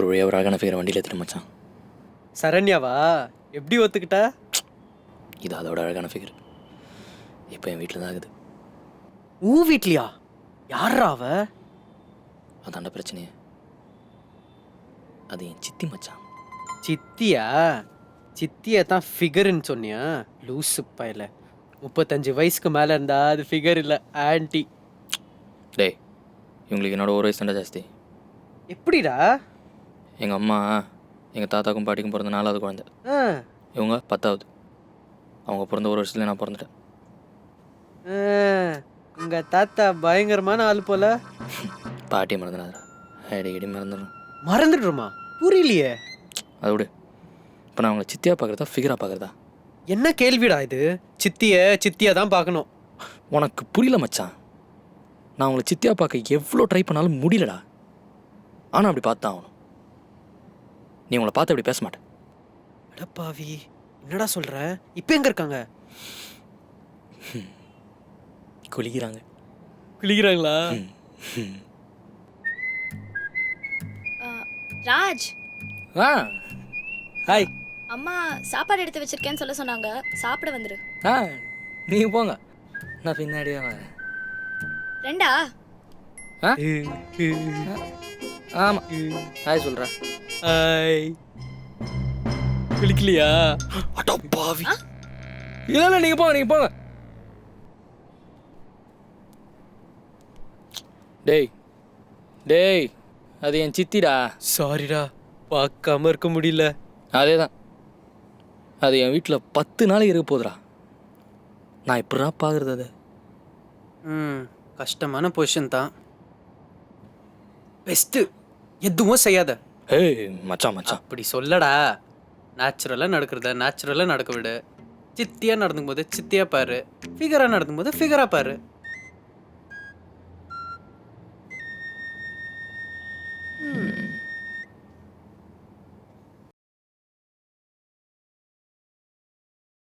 ஒரு வழியாக ஒரு அழகான ஃபிகரை வண்டியில் எடுத்துட்டு மச்சான். சரண்யாவா? எப்படி ஒத்துக்கிட்டா? இது அதோட அழகான ஃபிகர். இப்போ என் வீட்டில் தான் இருக்குது. உன் வீட்லையா? யாரா அவ? அதாண்ட பிரச்சனையே. அது என் சித்தி மச்சான். சித்தியா? சித்தியை தான் ஃபிகர்னு சொன்னியா? லூசு பையல. 35 வயசுக்கு மேலே இருந்தா அது ஃபிகர் இல்லை, ஆன்டி. டேய், இவங்களுக்கு என்னோட ஒரு வயசு தாண்டா ஜாஸ்தி. எப்படிடா? எங்கள் அம்மா எங்கள் தாத்தாக்கும் பாட்டிக்கும் பிறந்த 4வது குழந்தை. ஆ, இவங்க 10வது. அவங்க பிறந்த ஒரு வருஷத்துல நான் பிறந்துட்டேன். ஆ, உங்க தாத்தா பயங்கரமான ஆள் போல. பாட்டியை மறந்துடாதா, அடிக்கடி மறந்துடும். மறந்துடுமா? புரியலையே. அதை விடு. இப்போ நான் அவங்கள சித்தியாக பார்க்குறதா ஃபிகராக பார்க்குறதா? என்ன கேள்விடா இது? சித்தியா தான் பார்க்கணும். உனக்கு புரியல மச்சான். நான் அவங்கள சித்தியாக பார்க்க எவ்வளோ ட்ரை பண்ணாலும் முடியலடா. ஆனால் அப்படி பார்த்தா ஆகணும். நீ உங்களை பார்த்து அப்படி பேச மாட்டேன். அடப்பாவி, என்னடா சொல்ற? இப்போ எங்க இருக்காங்க? குளிக்கிறாங்க. குளிக்கிறாங்களா? ராஜ், ஆ, ஹாய். அம்மா சாப்பாடு எடுத்து வச்சிருக்கேன்னு சொல்ல சொன்னாங்க. சாப்பிட வந்துரு. ஆ, நீங்கள் போங்க, நான் பின்னாடியே வரேன். ரெண்டா? ஆ, ஆமாம். ஹாய் சொல்கிறேன். ஹாய். குளிக்கலையா? அட பாவி. இல்லை நீங்கள் போங்க. டேய் அது என் சித்திடா. சாரிடா, பார்க்காம இருக்க முடியல. அதே தான். அது என் வீட்டில் 10 நாளைக்கு இருக்க போகுதுடா. நான் எப்படா பார்க்குறது அது? கஷ்டமான பொசிஷன் தான். பெஸ்ட்டு, எதுவும் செய்யாத. ஏய் மச்சான். அப்படி சொல்லடா. நேச்சுரலாக நடக்கிறத நேச்சுரலாக நடக்க விடு. சித்தியாக நடந்துக்கும் போது சித்தியாக பாரு, ஃபிகராக நடந்துக்கும் போது ஃபிகராக பாரு.